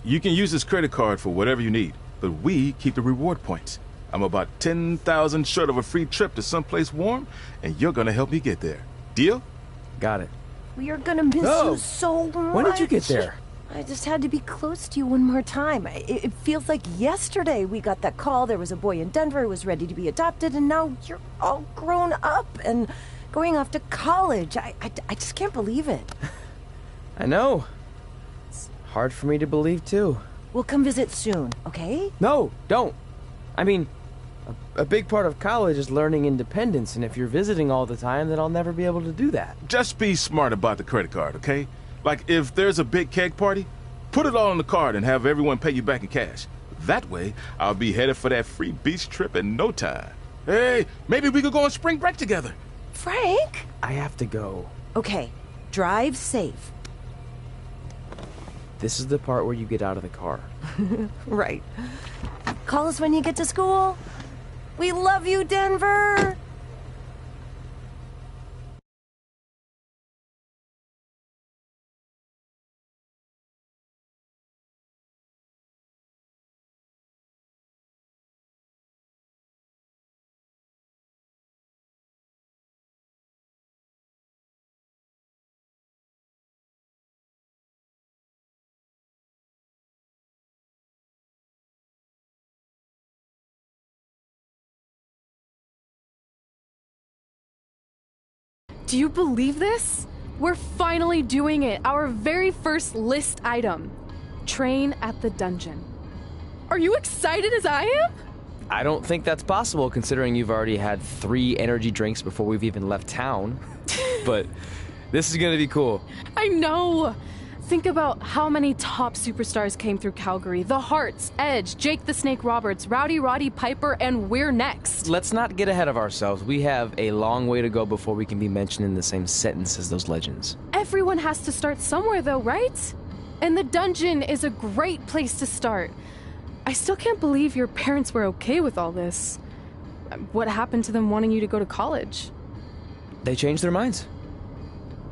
You can use this credit card for whatever you need, but we keep the reward points. I'm about 10,000 short of a free trip to someplace warm, and you're gonna help me get there. Deal? Got it. We are gonna miss you so much. When did you get there? I just had to be close to you one more time. It feels like yesterday we got that call. There was a boy in Denver who was ready to be adopted, and now you're all grown up and going off to college. I just can't believe it. I know. It's hard for me to believe, too. We'll come visit soon, okay? No, don't. I mean, a big part of college is learning independence, and if you're visiting all the time, then I'll never be able to do that. Just be smart about the credit card, okay? Like, if there's a big keg party, put it all on the card and have everyone pay you back in cash. That way, I'll be headed for that free beach trip in no time. Hey, maybe we could go on spring break together. Frank? I have to go. Okay, drive safe. This is the part where you get out of the car. Right. Call us when you get to school. We love you, Denver! Do you believe this? We're finally doing it! Our very first list item. Train at the dungeon. Are you excited as I am? I don't think that's possible, considering you've already had 3 energy drinks before we've even left town. But this is gonna be cool. I know! Think about how many top superstars came through Calgary. The Hearts, Edge, Jake the Snake Roberts, Rowdy Roddy Piper, and we're next. Let's not get ahead of ourselves. We have a long way to go before we can be mentioned in the same sentence as those legends. Everyone has to start somewhere though, right? And the dungeon is a great place to start. I still can't believe your parents were okay with all this. What happened to them wanting you to go to college? They changed their minds.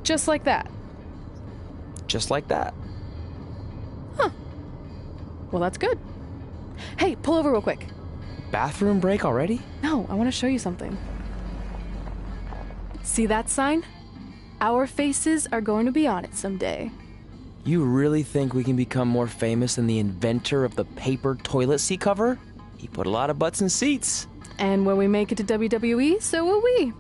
Just like that. Just like that. Huh. Well, that's good. Hey, pull over real quick. Bathroom break already? No, I want to show you something. See that sign? Our faces are going to be on it someday. You really think we can become more famous than the inventor of the paper toilet seat cover? He put a lot of butts in seats. And when we make it to WWE, so will we.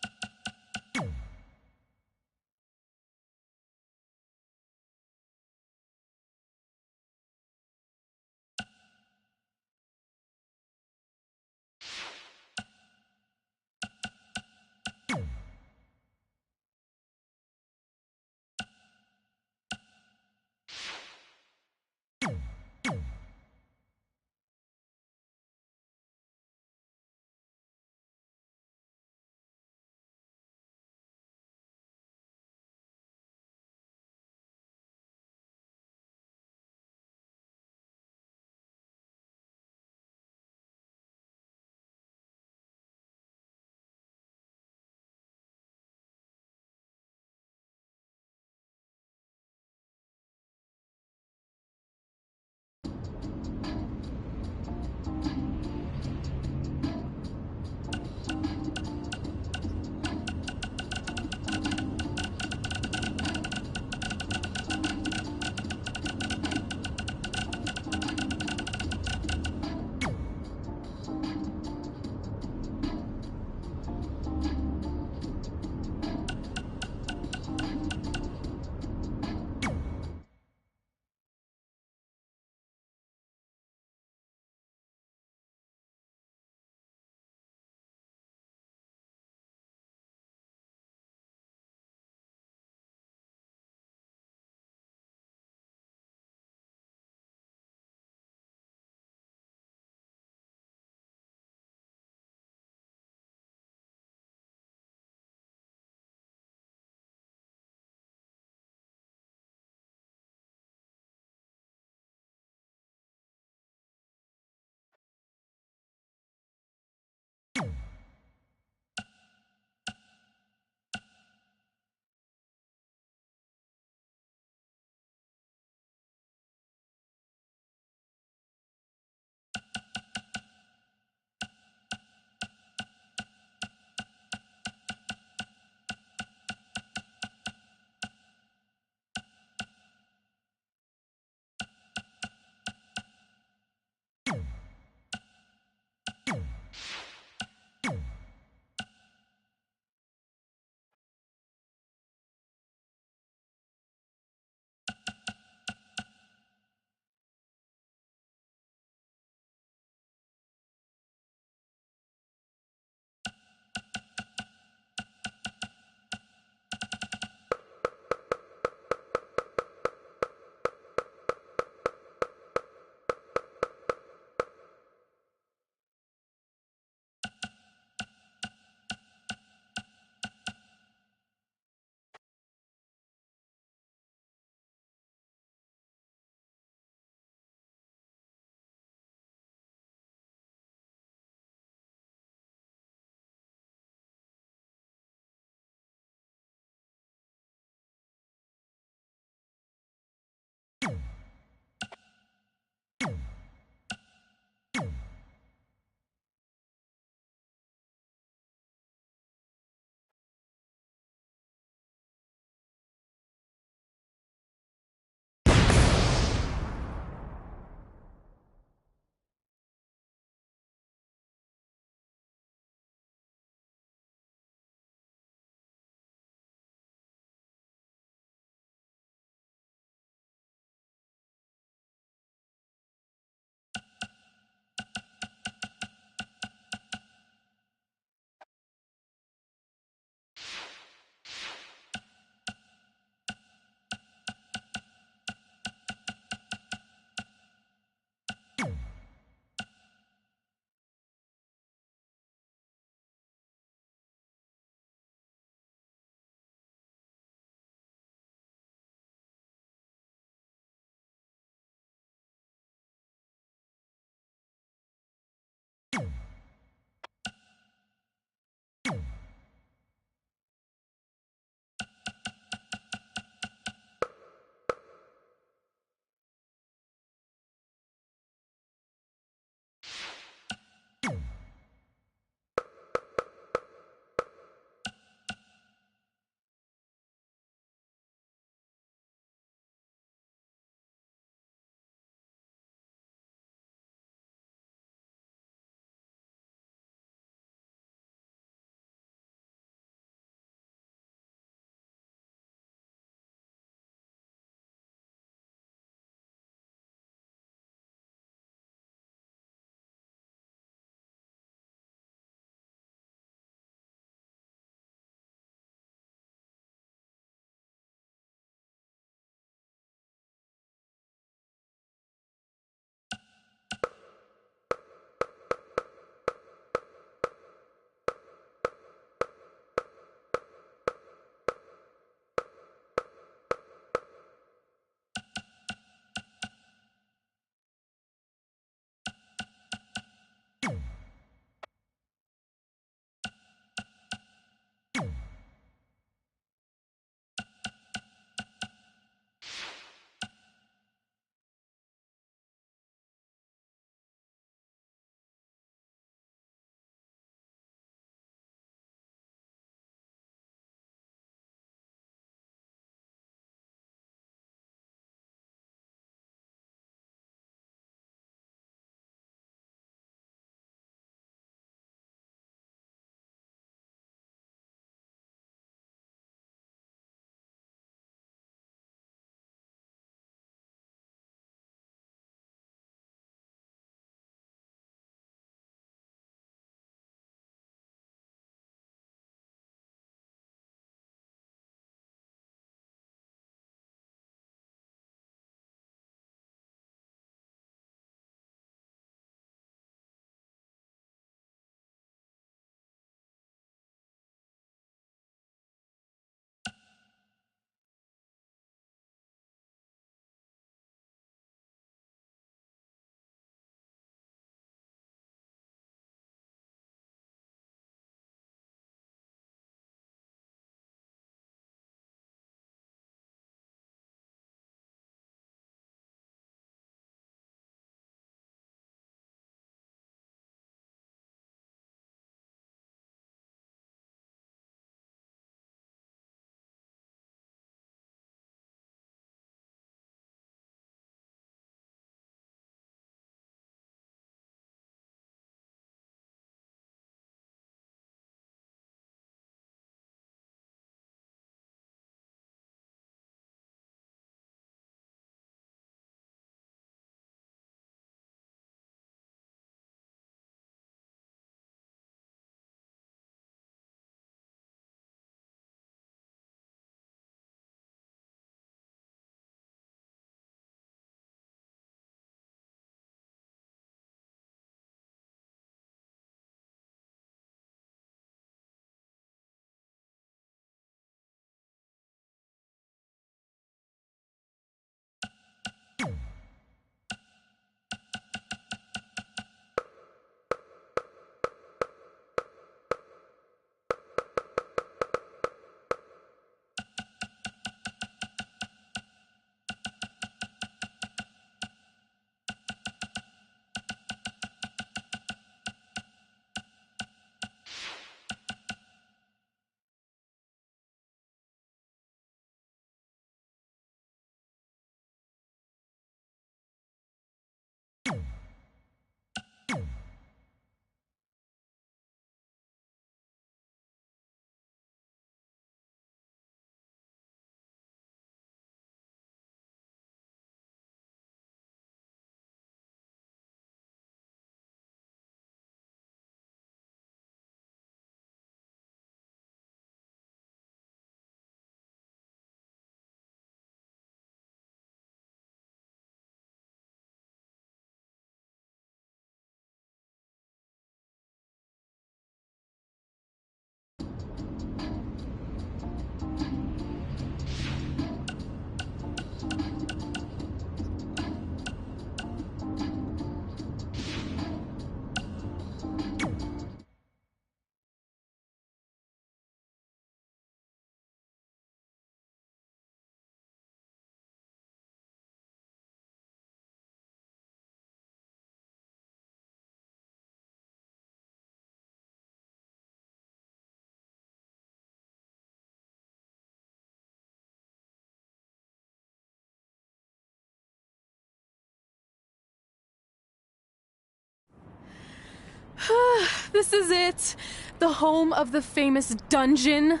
This is it. The home of the famous dungeon.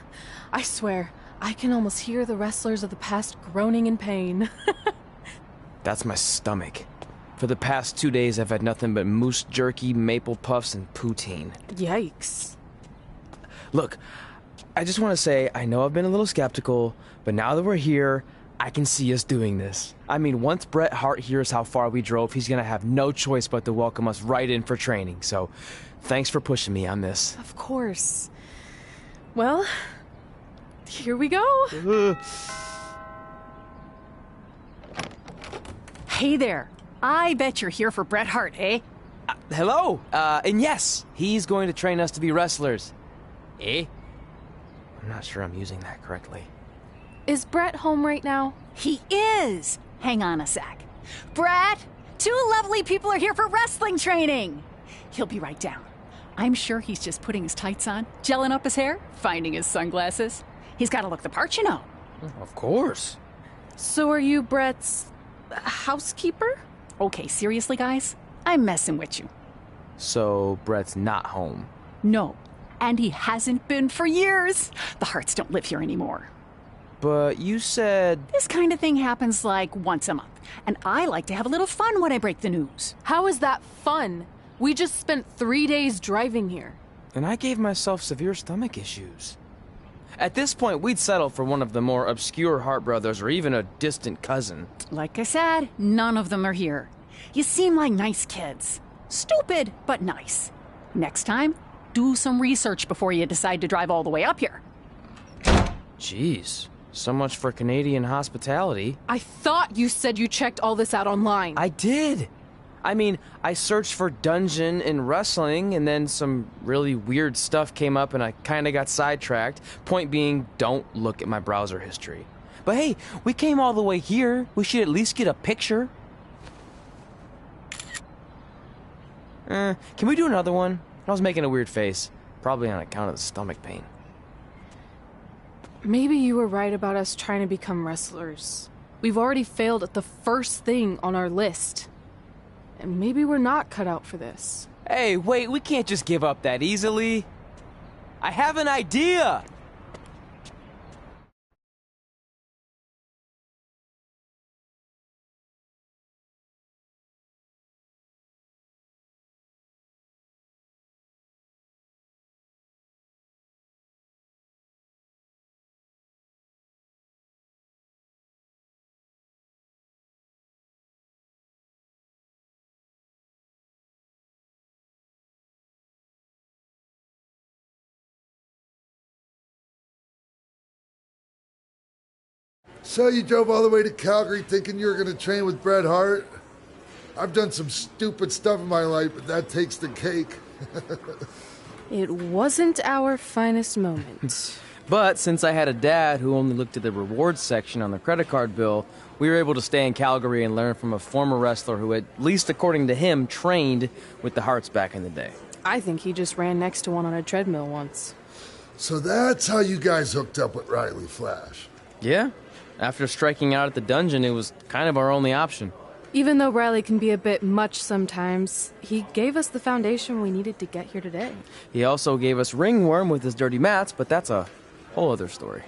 I swear, I can almost hear the wrestlers of the past groaning in pain. That's my stomach. For the past 2 days, I've had nothing but moose jerky, maple puffs, and poutine. Yikes. Look, I just want to say, I know I've been a little skeptical, but now that we're here, I can see us doing this. I mean, once Bret Hart hears how far we drove, he's gonna have no choice but to welcome us right in for training. So, thanks for pushing me on this. Of course. Well, here we go. Hey there. I bet you're here for Bret Hart, eh? Hello, and yes, he's going to train us to be wrestlers. Eh? I'm not sure I'm using that correctly. Is Brett home right now? He is. Hang on a sec. Bret, two lovely people are here for wrestling training. He'll be right down. I'm sure he's just putting his tights on, gelling up his hair, finding his sunglasses. He's got to look the part, you know. Of course. So are you Brett's housekeeper? Okay, seriously, guys? I'm messing with you. So, Brett's not home. No, and he hasn't been for years. The Harts don't live here anymore. But you said... This kind of thing happens like once a month, and I like to have a little fun when I break the news. How is that fun? We just spent 3 days driving here. And I gave myself severe stomach issues. At this point, we'd settle for one of the more obscure Hart brothers or even a distant cousin. Like I said, none of them are here. You seem like nice kids. Stupid, but nice. Next time, do some research before you decide to drive all the way up here. Jeez, so much for Canadian hospitality. I thought you said you checked all this out online. I did. I mean, I searched for dungeon in wrestling, and then some really weird stuff came up, and I kind of got sidetracked. Point being, don't look at my browser history. But hey, we came all the way here. We should at least get a picture. Can we do another one? I was making a weird face, probably on account of the stomach pain. Maybe you were right about us trying to become wrestlers. We've already failed at the first thing on our list. And maybe we're not cut out for this. Hey, wait, we can't just give up that easily. I have an idea! So you drove all the way to Calgary thinking you were going to train with Bret Hart? I've done some stupid stuff in my life, but that takes the cake. It wasn't our finest moment. But since I had a dad who only looked at the rewards section on the credit card bill, we were able to stay in Calgary and learn from a former wrestler who, at least according to him, trained with the Harts back in the day. I think he just ran next to one on a treadmill once. So that's how you guys hooked up with Riley Flash. Yeah. After striking out at the dungeon, it was kind of our only option. Even though Riley can be a bit much sometimes, he gave us the foundation we needed to get here today. He also gave us ringworm with his dirty mats, but that's a whole other story.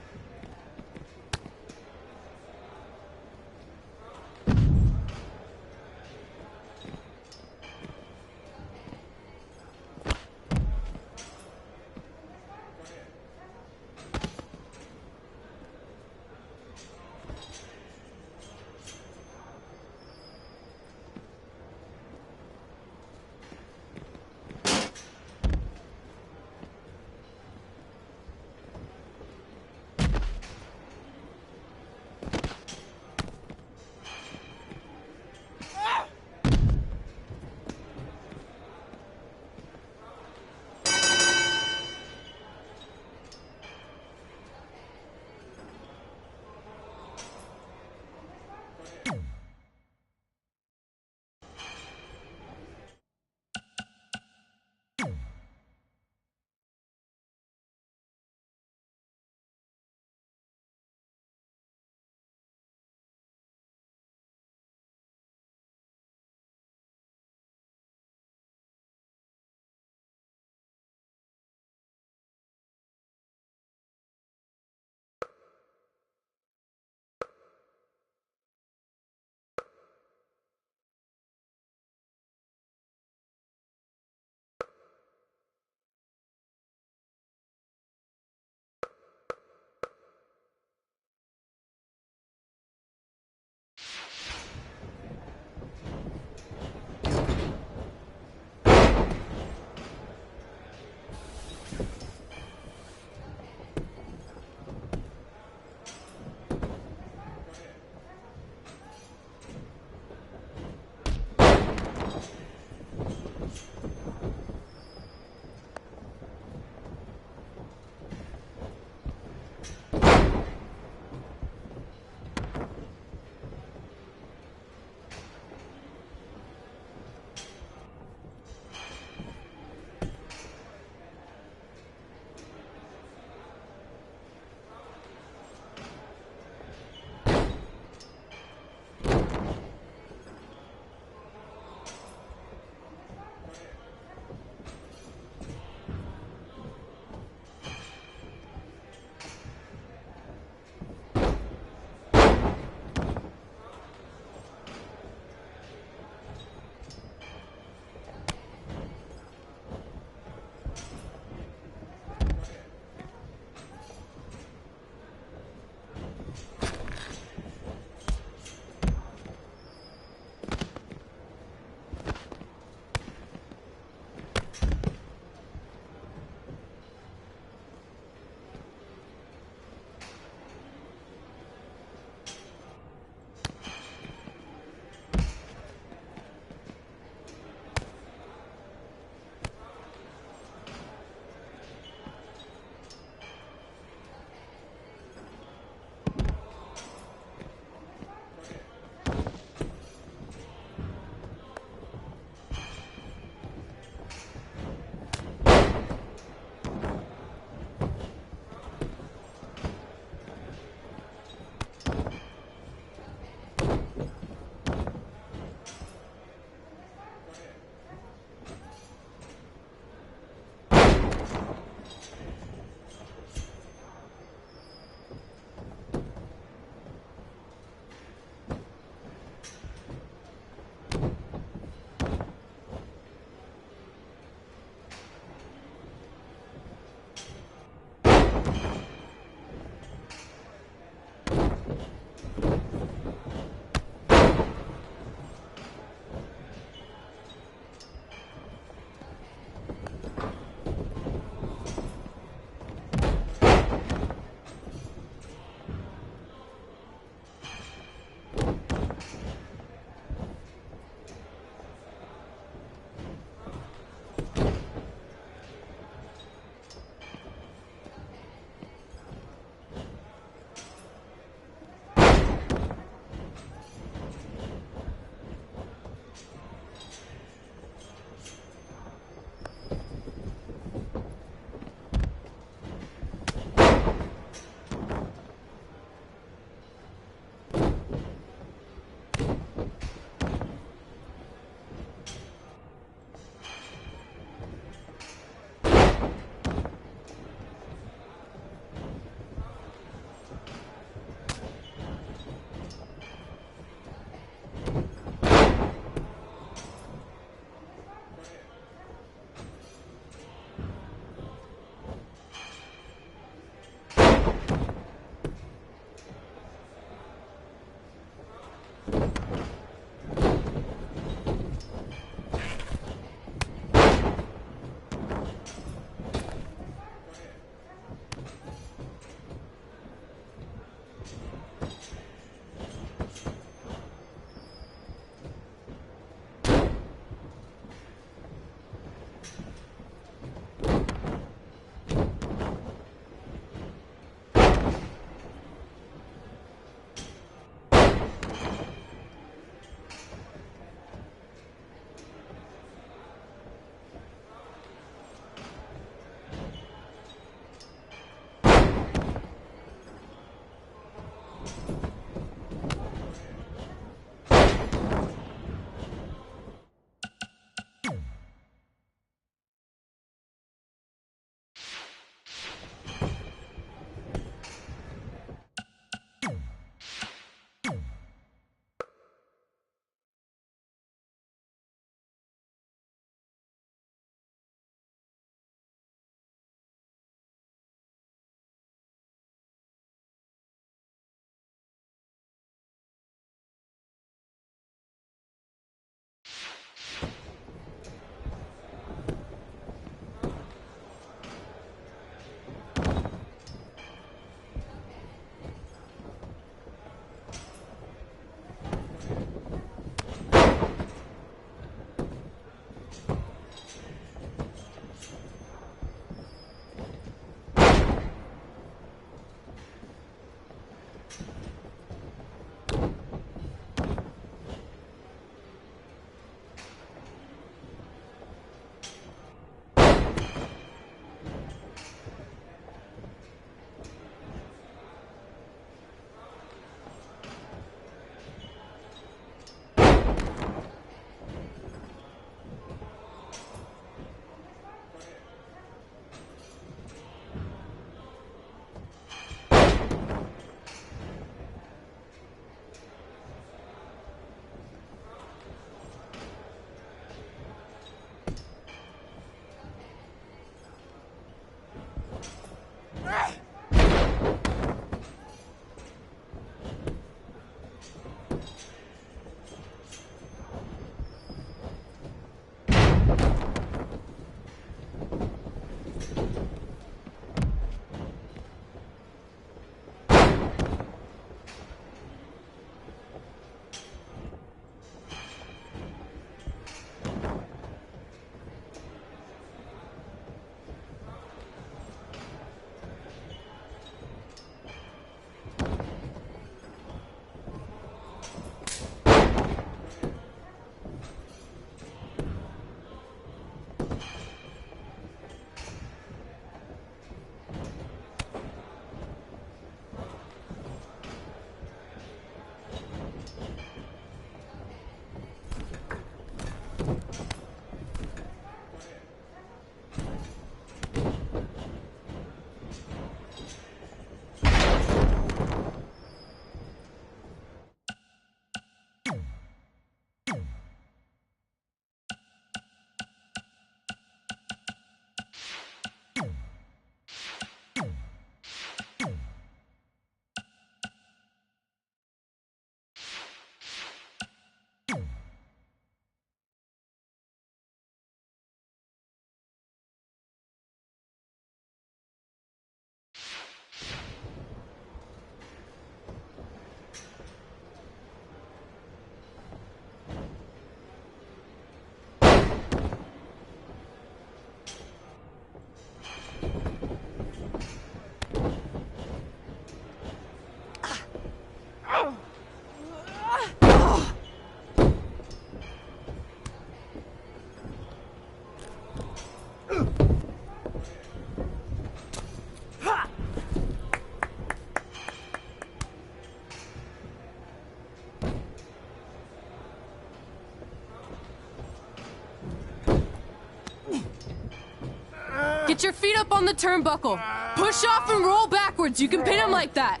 Get your feet up on the turnbuckle. Push off and roll backwards. You can pin him like that.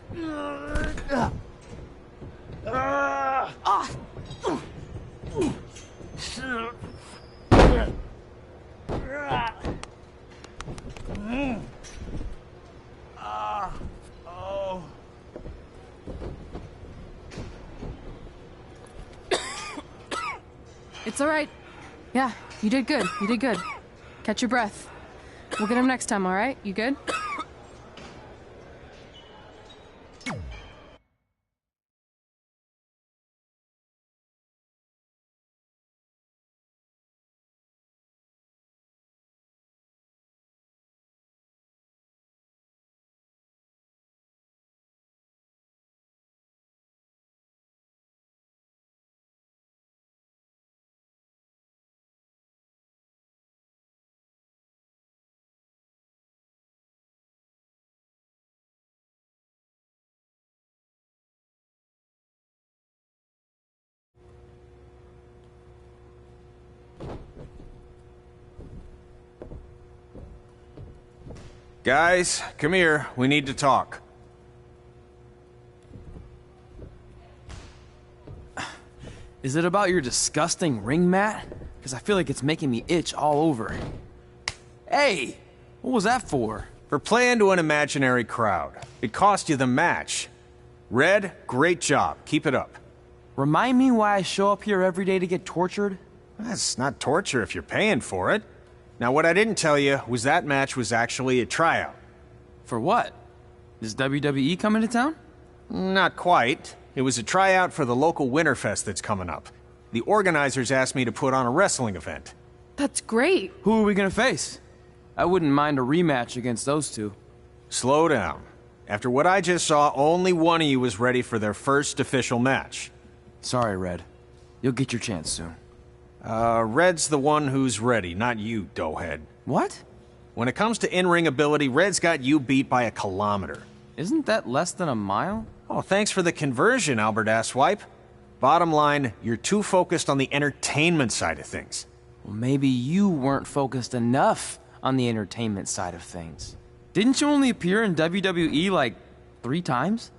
It's all right. Yeah, you did good. You did good. Catch your breath. We'll get him next time, all right? You good? Guys, come here. We need to talk. Is it about your disgusting ring mat? Because I feel like it's making me itch all over. Hey! What was that for? For playing to an imaginary crowd. It cost you the match. Red, great job. Keep it up. Remind me why I show up here every day to get tortured? That's not torture if you're paying for it. Now, what I didn't tell you was that match was actually a tryout. For what? Is WWE coming to town? Not quite. It was a tryout for the local Winterfest that's coming up. The organizers asked me to put on a wrestling event. That's great. Who are we gonna face? I wouldn't mind a rematch against those two. Slow down. After what I just saw, only one of you was ready for their first official match. Sorry, Red. You'll get your chance soon. Red's the one who's ready, not you, doughhead. What? When it comes to in-ring ability, Red's got you beat by a kilometer. Isn't that less than a mile? Oh, thanks for the conversion, Albert Asswipe. Bottom line, you're too focused on the entertainment side of things. Well, maybe you weren't focused enough on the entertainment side of things. Didn't you only appear in WWE like 3 times?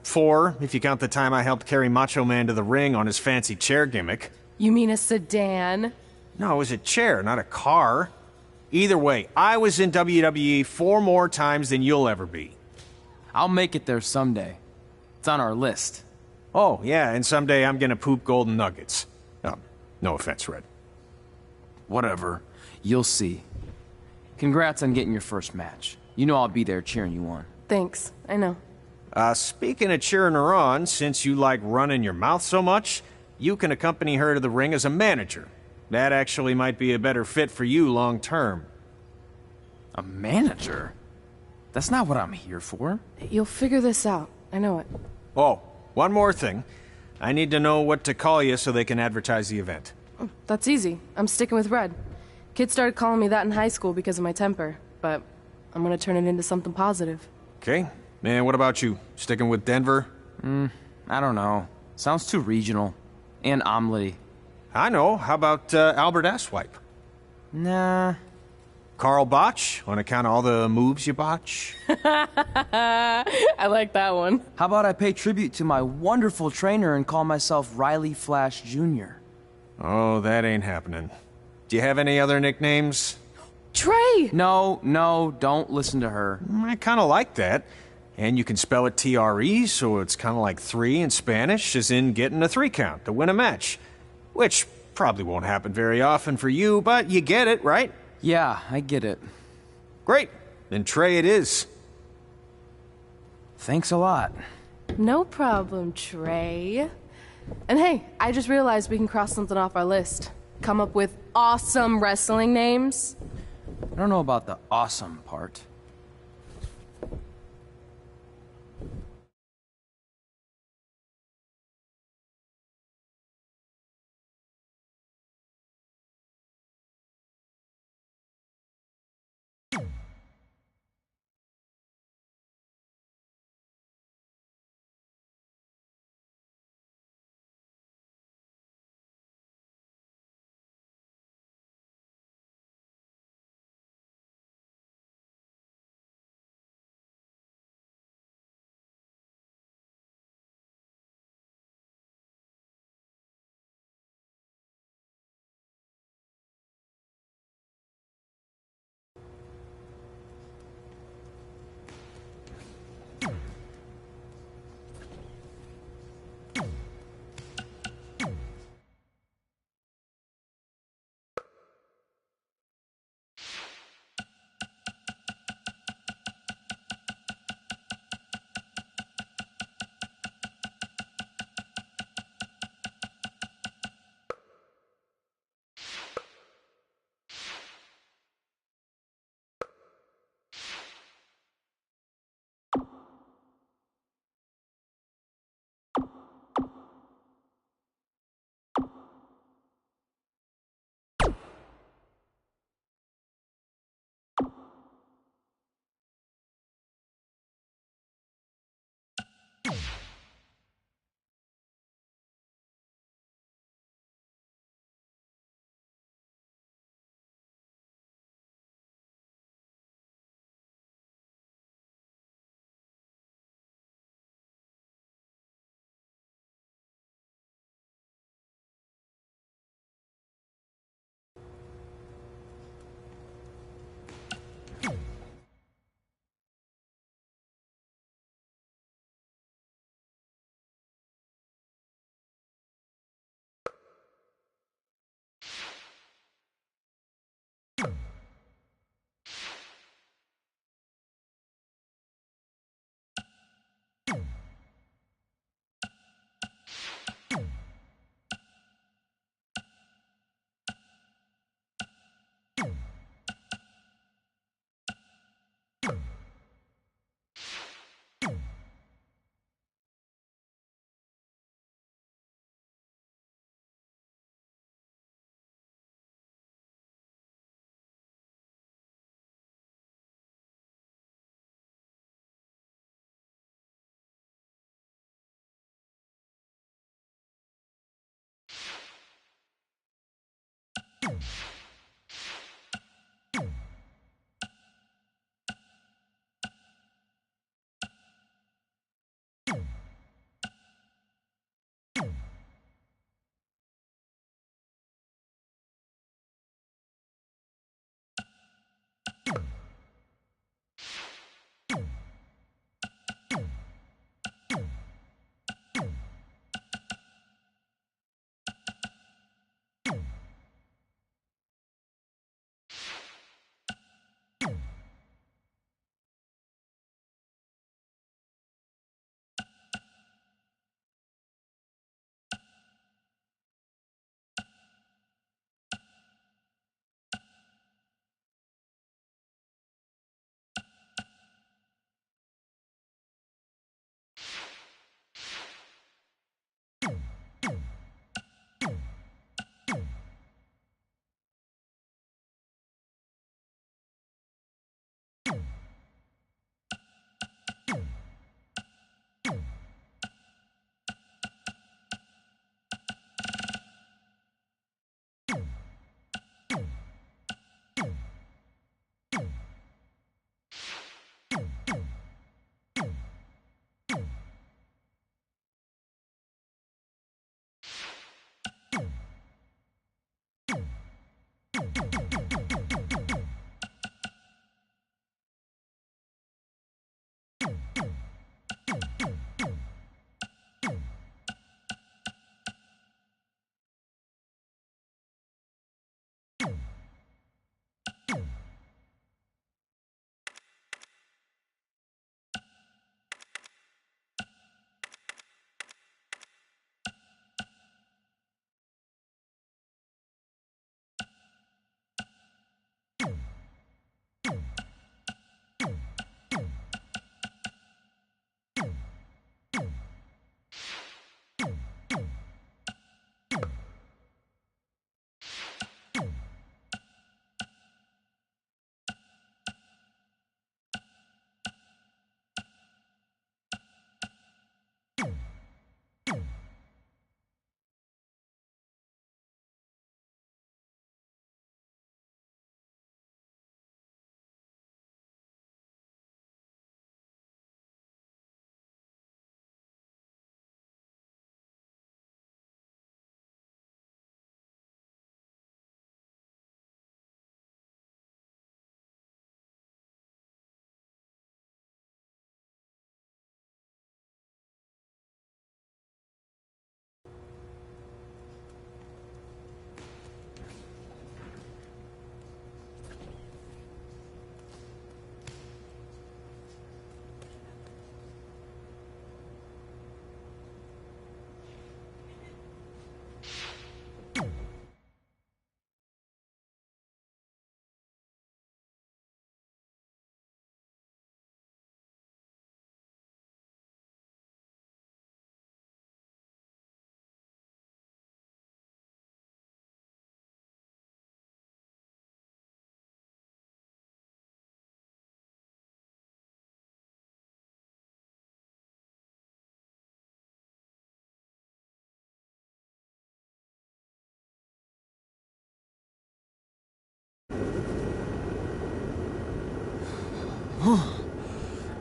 4, if you count the time I helped carry Macho Man to the ring on his fancy chair gimmick. You mean a sedan? No, it was a chair, not a car. Either way, I was in WWE 4 more times than you'll ever be. I'll make it there someday. It's on our list. Oh, yeah, and someday I'm gonna poop golden nuggets. No offense, Red. Whatever. You'll see. Congrats on getting your first match. You know I'll be there cheering you on. Thanks. I know. Speaking of cheering her on, since you like running your mouth so much, you can accompany her to the ring as a manager. That actually might be a better fit for you long term. A manager? That's not what I'm here for. You'll figure this out. I know it. Oh, one more thing. I need to know what to call you so they can advertise the event. That's easy. I'm sticking with Red. Kids started calling me that in high school because of my temper, but I'm gonna turn it into something positive. Okay. And what about you? Sticking with Denver? I don't know. Sounds too regional. And omelety. I know. How about Albert Asswipe? Nah. Carl Botch, on account of all the moves you botch? I like that one. How about I pay tribute to my wonderful trainer and call myself Riley Flash Jr.? Oh, that ain't happening. Do you have any other nicknames? Trey! No, don't listen to her. I kind of like that. And you can spell it T-R-E, so it's kind of like three in Spanish, as in getting a 3 count to win a match. Which probably won't happen very often for you, but you get it, right? Yeah, I get it. Great. Then Trey it is. Thanks a lot. No problem, Trey. And hey, I just realized we can cross something off our list. Come up with awesome wrestling names. I don't know about the awesome part.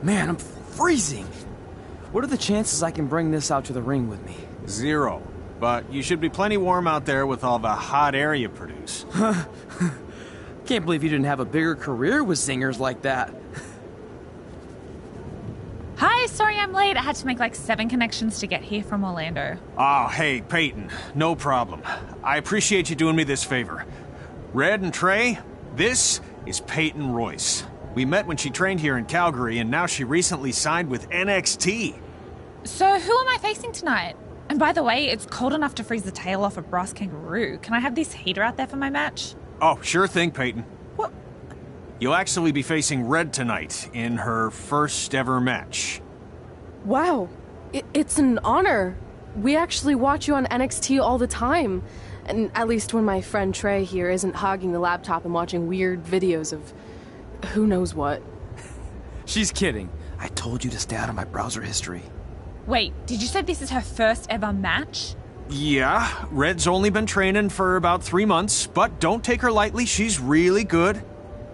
Man, I'm freezing. What are the chances I can bring this out to the ring with me? 0. But you should be plenty warm out there with all the hot air you produce. Can't believe you didn't have a bigger career with zingers like that. Hi, sorry I'm late. I had to make like 7 connections to get here from Orlando. Oh, hey, Peyton. No problem. I appreciate you doing me this favor. Red and Trey, this is Peyton Royce. We met when she trained here in Calgary, and now she recently signed with NXT. So who am I facing tonight? And by the way, it's cold enough to freeze the tail off a brass kangaroo. Can I have this heater out there for my match? Oh, sure thing, Peyton. What? You'll actually be facing Red tonight in her first ever match. Wow, it's an honor. We actually watch you on NXT all the time. And at least when my friend Trey here isn't hogging the laptop and watching weird videos of who knows what. She's kidding. I told you to stay out of my browser history. Wait, did you say this is her first ever match? Yeah, Red's only been training for about 3 months, but don't take her lightly, she's really good.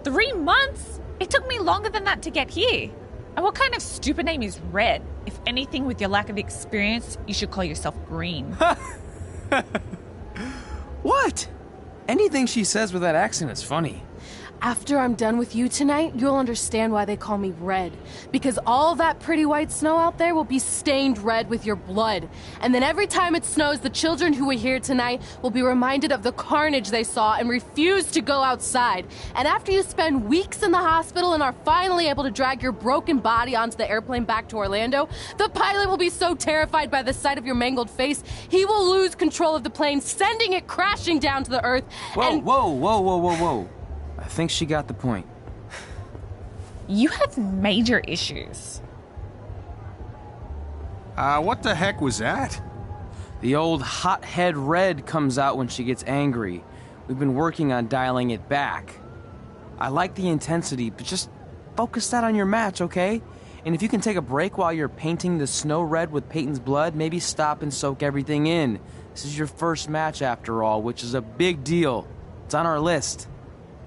3 months? It took me longer than that to get here. And what kind of stupid name is Red? If anything, with your lack of experience, you should call yourself Green. What? Anything she says with that accent is funny. After I'm done with you tonight, you'll understand why they call me Red. Because all that pretty white snow out there will be stained red with your blood. And then every time it snows, the children who were here tonight will be reminded of the carnage they saw and refuse to go outside. And after you spend weeks in the hospital and are finally able to drag your broken body onto the airplane back to Orlando, the pilot will be so terrified by the sight of your mangled face, he will lose control of the plane, sending it crashing down to the earth. Whoa. I think she got the point. You have major issues. What the heck was that? The old hothead Red comes out when she gets angry. We've been working on dialing it back. I like the intensity, but just focus that on your match, okay? And if you can take a break while you're painting the snow red with Peyton's blood, maybe stop and soak everything in. This is your first match after all, which is a big deal. It's on our list.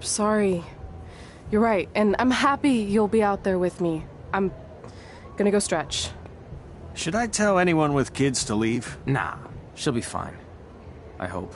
Sorry. You're right, and I'm happy you'll be out there with me. I'm gonna go stretch. Should I tell anyone with kids to leave? Nah, she'll be fine. I hope.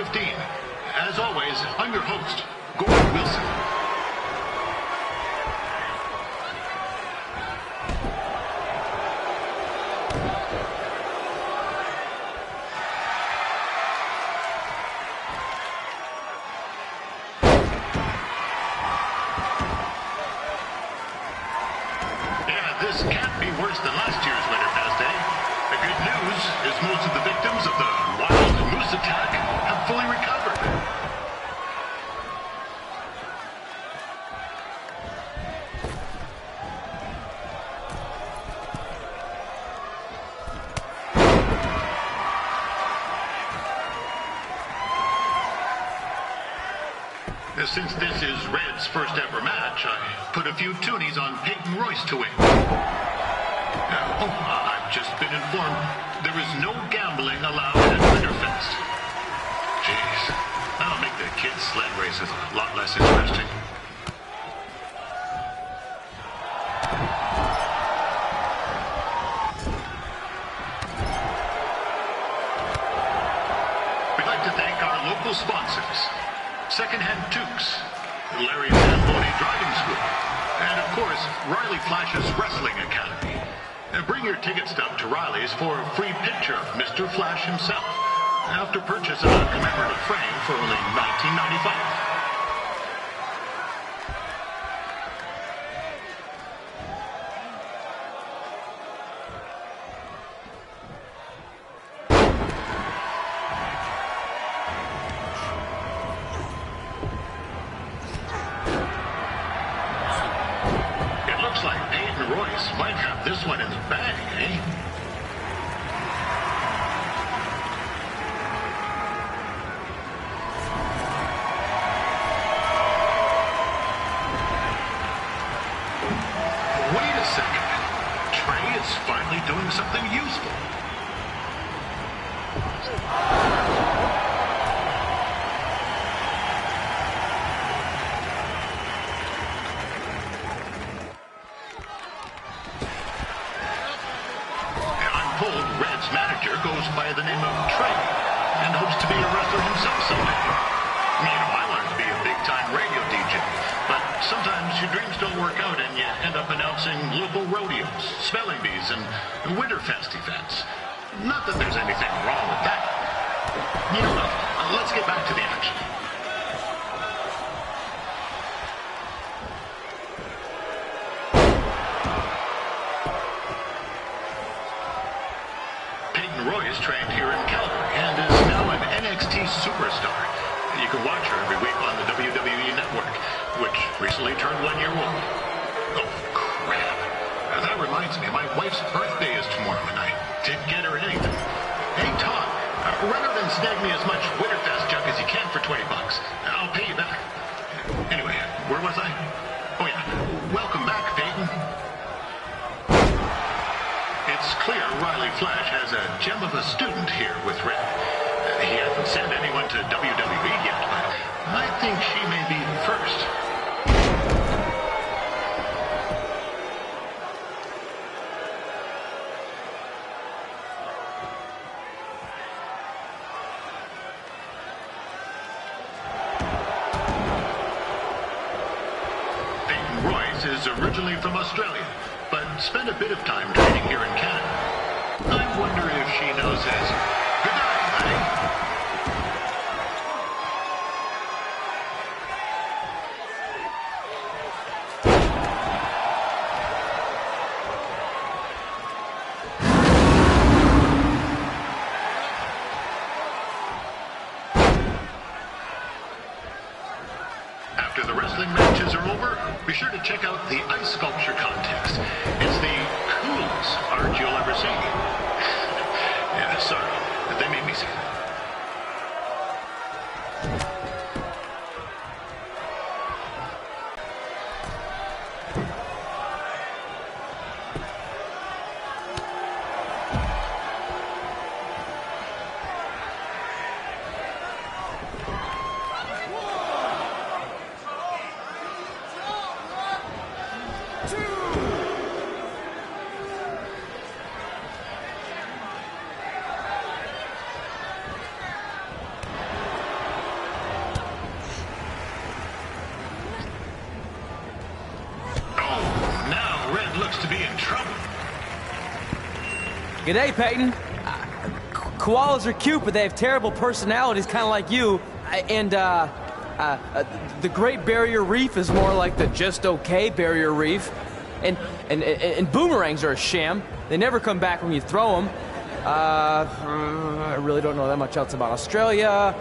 15. As always, I'm your host, Gordon Wilson. This can't be worse than last year's Winterfest, eh? The good news is most of the victims of the wild moose attack have fully recovered. Since this is Red's first ever match, I put a few toonies on Peyton Royce to win. I've just been informed there is no gambling allowed at Winterfest. Jeez, that'll make the kids' sled races a lot less interesting. We'd like to thank our local sponsors. Secondhand Tukes, Larry Zamboni Driving School, and of course, Riley Flash's Wrestling Academy. Bring your ticket stub to Riley's for a free picture of Mr. Flash himself, after purchase of a commemorative frame for only $19.95. Might have this one in the bag, eh? Wait a second. Trey is finally doing something useful. Red's manager goes by the name of Trey and hopes to be a wrestler himself someday. You know, I wanted to be a big-time radio DJ, but sometimes your dreams don't work out and you end up announcing local rodeos, spelling bees, and Winterfest events. Not that there's anything wrong with that. You know what? Let's get back to the action. Royce trained here in Calgary and is now an NXT superstar. You can watch her every week on the WWE Network, which recently turned 1 year old. Oh, crap. That reminds me, my wife's birthday is tomorrow and I didn't get her anything. Hey, Tom, run out and snag me as much Winterfest junk as you can for $20. I'll pay you back. Anyway, where was I? Oh, yeah. Welcome back, Peyton. It's clear Riley Flash has a gem of a student here with Red. He hasn't sent anyone to WWE yet, but I think she may be the first. Peyton Royce is originally from Australia, but spent a bit of time training here in Canada. I wonder if she knows his good night, buddy. After the wrestling matches are over, be sure to check out the ice sculpture contest. It's the coolest art you'll ever see. Yeah, sorry, they made me say that. G'day, Peyton. Koalas are cute, but they have terrible personalities, kind of like you. The Great Barrier Reef is more like the just okay Barrier Reef. And boomerangs are a sham. They never come back when you throw them. I really don't know that much else about Australia.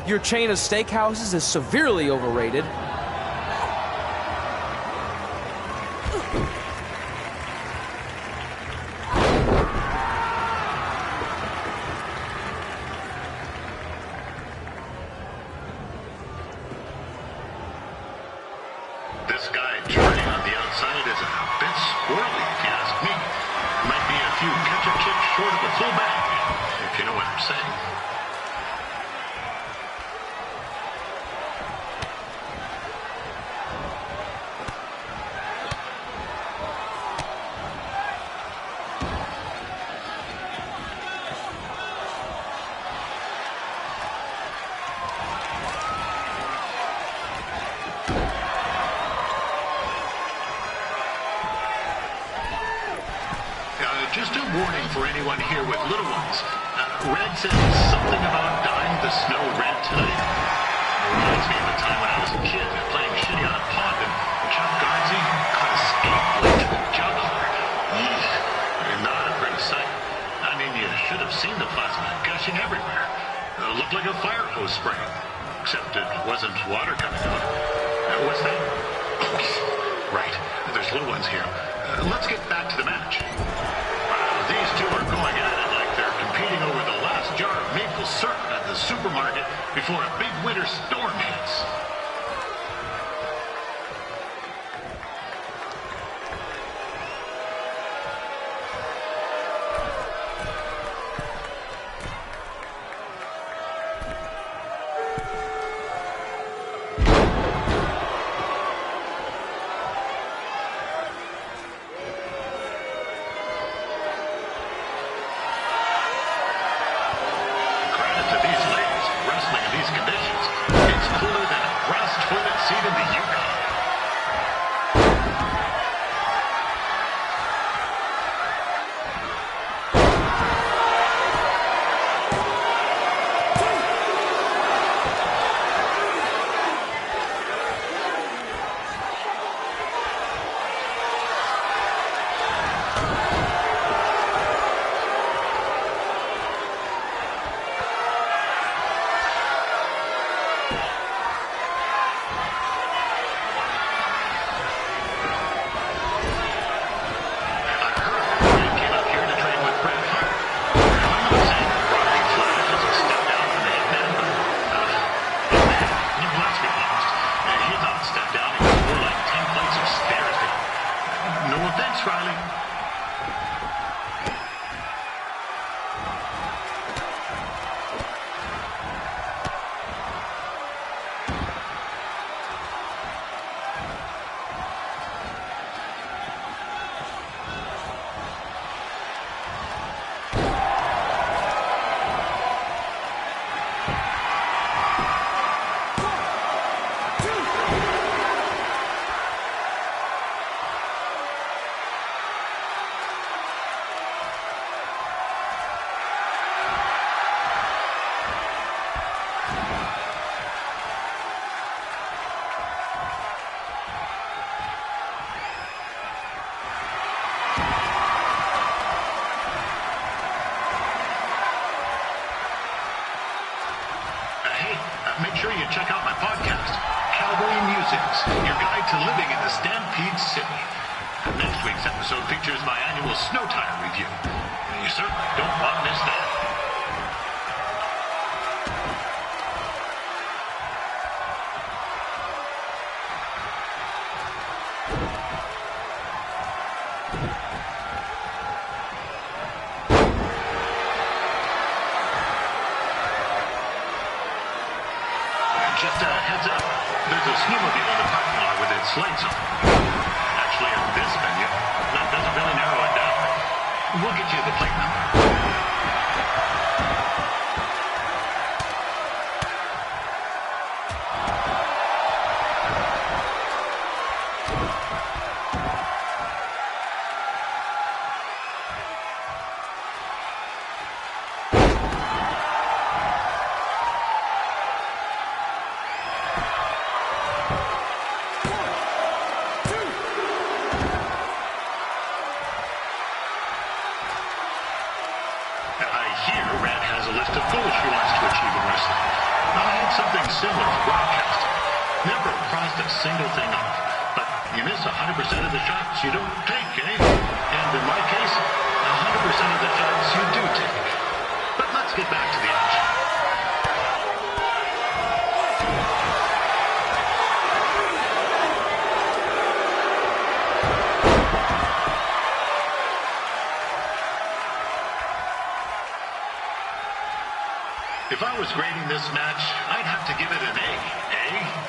Your chain of steakhouses is severely overrated. This guy turning on the outside is a bit squirrely, if you ask me. Might be a few ketchup chips short of a full bag, if you know what I'm saying. Just a warning for anyone here with little ones. Red said something about dyeing the snow red tonight. Reminds me of the time when I was a kid playing shitty on a pond and Chuck Garnsey cut a skate blade to the jugular. Not a pretty sight. I mean, you should have seen the plasma gushing everywhere. It looked like a fire hose spraying. Except it wasn't water coming out. What's that? Right. There's little ones here. Let's get back to the match. These two are going at it like they're competing over the last jar of maple syrup at the supermarket before a big winter storm hits. Make sure you check out my podcast, Cowboy Musings, your guide to living in the Stampede City. Next week's episode features my annual snow tire review. You certainly don't want to miss that. Just a heads up, there's a snowmobile in the parking lot with its lights on. Actually, at this venue, that doesn't really narrow it down. We'll get you the plate number. something similar to broadcasting. Never crossed a single thing off. But you miss 100% of the shots you don't take, eh? And in my case, 100% of the shots you do take. But let's get back to the action. If I was grading this match, I'd have to give it an A. A?